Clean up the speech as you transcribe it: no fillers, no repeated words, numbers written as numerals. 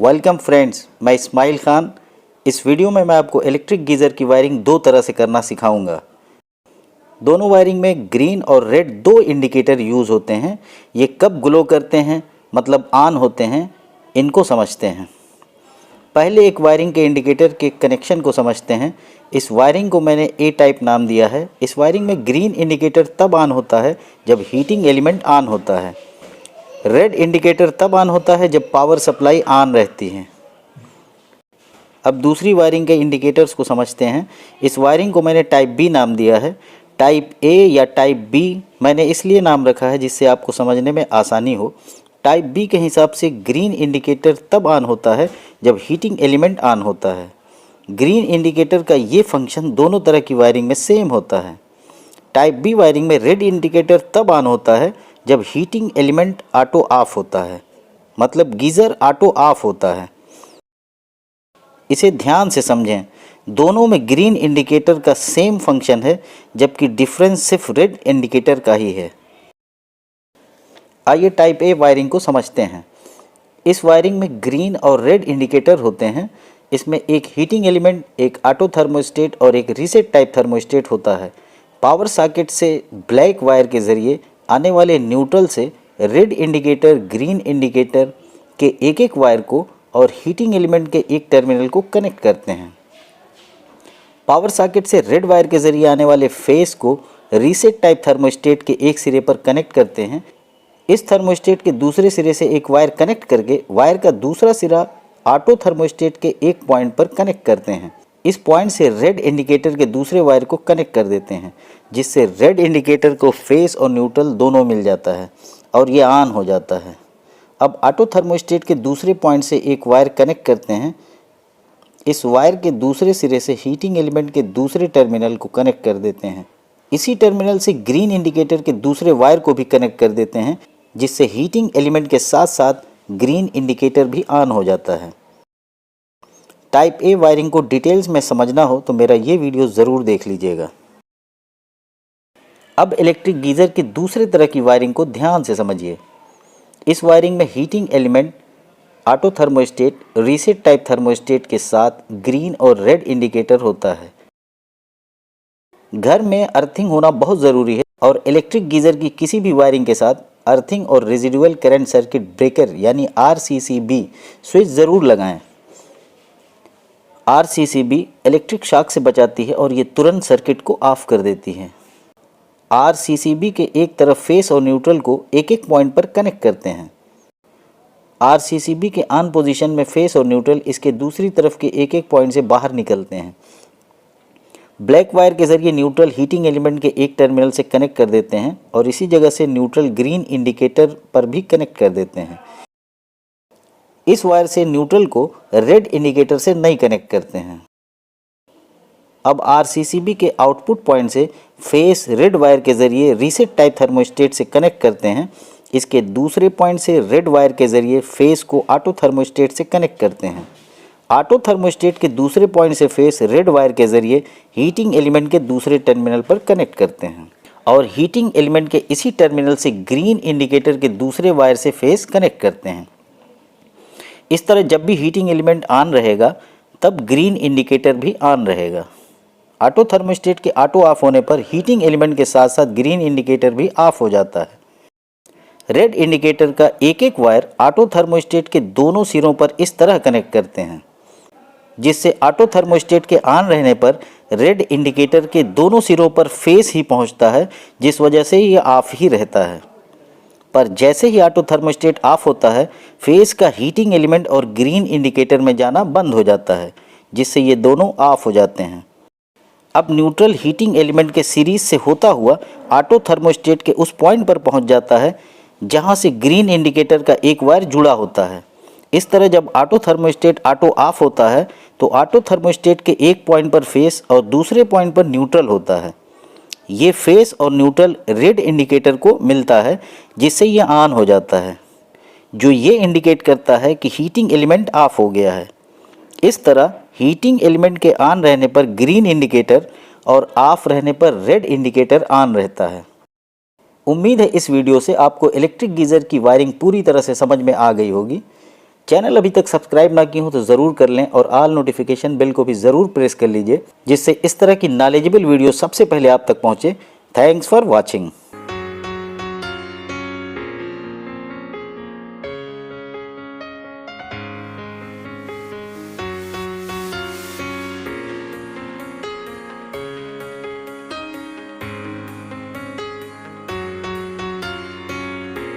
Welcome friends, मैं इस्माइल खान। इस video में मैं आपको इलेक्ट्रिक गीज़र की वायरिंग दो तरह से करना सिखाऊंगा। दोनों वायरिंग में ग्रीन और रेड दो इंडिकेटर यूज़ होते हैं। ये कब ग्लो करते हैं, मतलब ऑन होते हैं, इनको समझते हैं। पहले एक वायरिंग के इंडिकेटर के कनेक्शन को समझते हैं। इस वायरिंग को मैंने ए टाइप नाम दिया है। इस वायरिंग में ग्रीन इंडिकेटर तब ऑन होता है जब हीटिंग एलिमेंट ऑन होता है। रेड इंडिकेटर तब ऑन होता है जब पावर सप्लाई ऑन रहती है। अब दूसरी वायरिंग के इंडिकेटर्स को समझते हैं। इस वायरिंग को मैंने टाइप बी नाम दिया है। टाइप ए या टाइप बी मैंने इसलिए नाम रखा है जिससे आपको समझने में आसानी हो। टाइप बी के हिसाब से ग्रीन इंडिकेटर तब ऑन होता है जब हीटिंग एलिमेंट ऑन होता है। ग्रीन इंडिकेटर का ये फंक्शन दोनों तरह की वायरिंग में सेम होता है। टाइप बी वायरिंग में रेड इंडिकेटर तब ऑन होता है जब हीटिंग एलिमेंट ऑटो ऑफ होता है, मतलब गीज़र ऑटो ऑफ होता है। इसे ध्यान से समझें। दोनों में ग्रीन इंडिकेटर का सेम फंक्शन है, जबकि डिफरेंस सिर्फ रेड इंडिकेटर का ही है। आइए टाइप ए वायरिंग को समझते हैं। इस वायरिंग में ग्रीन और रेड इंडिकेटर होते हैं। इसमें एक हीटिंग एलिमेंट, एक ऑटो थर्मोस्टेट और एक रीसेट टाइप थर्मोस्टेट होता है। पावर सॉकेट से ब्लैक वायर के ज़रिए आने वाले न्यूट्रल से रेड इंडिकेटर ग्रीन इंडिकेटर के एक एक वायर को और हीटिंग एलिमेंट के एक टर्मिनल को कनेक्ट करते हैं। पावर सॉकेट से रेड वायर के ज़रिए आने वाले फेस को रीसेट टाइप थर्मोस्टेट के एक सिरे पर कनेक्ट करते हैं। इस थर्मोस्टेट के दूसरे सिरे से एक वायर कनेक्ट करके वायर का दूसरा सिरा ऑटो थर्मोस्टेट के एक पॉइंट पर कनेक्ट करते हैं। इस पॉइंट से रेड इंडिकेटर के दूसरे वायर को कनेक्ट कर देते हैं, जिससे रेड इंडिकेटर को फेस और न्यूट्रल दोनों मिल जाता है और ये ऑन हो जाता है। अब ऑटो थर्मोस्टेट के दूसरे पॉइंट से एक वायर कनेक्ट करते हैं। इस वायर के दूसरे सिरे से हीटिंग एलिमेंट के दूसरे टर्मिनल को कनेक्ट कर देते हैं। इसी टर्मिनल से ग्रीन इंडिकेटर के दूसरे वायर को भी कनेक्ट कर देते हैं, जिससे हीटिंग एलिमेंट के साथ साथ ग्रीन इंडिकेटर भी ऑन हो जाता है। टाइप ए वायरिंग को डिटेल्स में समझना हो तो मेरा ये वीडियो ज़रूर देख लीजिएगा। अब इलेक्ट्रिक गीज़र की दूसरे तरह की वायरिंग को ध्यान से समझिए। इस वायरिंग में heating element, auto thermostat, reset type thermostat के साथ ग्रीन और रेड इंडिकेटर होता है। घर में अर्थिंग होना बहुत ज़रूरी है और इलेक्ट्रिक गीज़र की किसी भी वायरिंग के साथ अर्थिंग और रेजिडुअल करंट सर्किट ब्रेकर यानी RCCB स्विच ज़रूर लगाएं। RCCB इलेक्ट्रिक शॉक से बचाती है और ये तुरंत सर्किट को ऑफ कर देती है। RCCB के एक तरफ फेस और न्यूट्रल को एक एक पॉइंट पर कनेक्ट करते हैं। RCCB के ऑन पोजीशन में फेस और न्यूट्रल इसके दूसरी तरफ के एक एक पॉइंट से बाहर निकलते हैं। ब्लैक वायर के ज़रिए न्यूट्रल हीटिंग एलिमेंट के एक टर्मिनल से कनेक्ट कर देते हैं और इसी जगह से न्यूट्रल ग्रीन इंडिकेटर पर भी कनेक्ट कर देते हैं। इस वायर से न्यूट्रल को रेड इंडिकेटर से नहीं कनेक्ट करते हैं। अब RCCB के आउटपुट पॉइंट से फेस रेड वायर के ज़रिए रीसेट टाइप थर्मोस्टेट से कनेक्ट करते हैं। इसके दूसरे पॉइंट से रेड वायर के ज़रिए फेस को ऑटो थर्मोस्टेट से कनेक्ट करते हैं। ऑटो थर्मोस्टेट के दूसरे पॉइंट से फेस रेड वायर के ज़रिए हीटिंग एलिमेंट के दूसरे टर्मिनल पर कनेक्ट करते हैं और हीटिंग एलिमेंट के इसी टर्मिनल से ग्रीन इंडिकेटर के दूसरे वायर से फेस कनेक्ट करते हैं। इस तरह जब भी हीटिंग एलिमेंट ऑन रहेगा तब ग्रीन इंडिकेटर भी ऑन रहेगा। ऑटो थर्मोस्टेट के ऑटो ऑफ होने पर हीटिंग एलिमेंट के साथ साथ ग्रीन इंडिकेटर भी ऑफ हो जाता है। रेड इंडिकेटर का एक एक वायर ऑटो थर्मोस्टेट के दोनों सिरों पर इस तरह कनेक्ट करते हैं, जिससे ऑटो थर्मोस्टेट के ऑन रहने पर रेड इंडिकेटर के दोनों सिरों पर फेस ही पहुंचता है, जिस वजह से ये ऑफ ही रहता है। पर जैसे ही ऑटो थर्मोस्टेट ऑफ होता है, फेस का हीटिंग एलिमेंट और ग्रीन इंडिकेटर में जाना बंद हो जाता है, जिससे ये दोनों ऑफ हो जाते हैं। अब न्यूट्रल हीटिंग एलिमेंट के सीरीज से होता हुआ ऑटो थर्मोस्टेट के उस पॉइंट पर पहुंच जाता है जहां से ग्रीन इंडिकेटर का एक वायर जुड़ा होता है। इस तरह जब ऑटो थर्मोस्टेट ऑटो ऑफ होता है तो ऑटो थर्मोस्टेट के एक पॉइंट पर फेस और दूसरे पॉइंट पर न्यूट्रल होता है। ये फेस और न्यूट्रल रेड इंडिकेटर को मिलता है, जिससे ये ऑन हो जाता है, जो ये इंडिकेट करता है कि हीटिंग एलिमेंट ऑफ हो गया है। इस तरह हीटिंग एलिमेंट के ऑन रहने पर ग्रीन इंडिकेटर और ऑफ रहने पर रेड इंडिकेटर ऑन रहता है। उम्मीद है इस वीडियो से आपको इलेक्ट्रिक गीज़र की वायरिंग पूरी तरह से समझ में आ गई होगी। चैनल अभी तक सब्सक्राइब ना की हो तो ज़रूर कर लें और ऑल नोटिफिकेशन बेल को भी ज़रूर प्रेस कर लीजिए, जिससे इस तरह की नॉलेजेबल वीडियो सबसे पहले आप तक पहुँचे। Thanks for watching.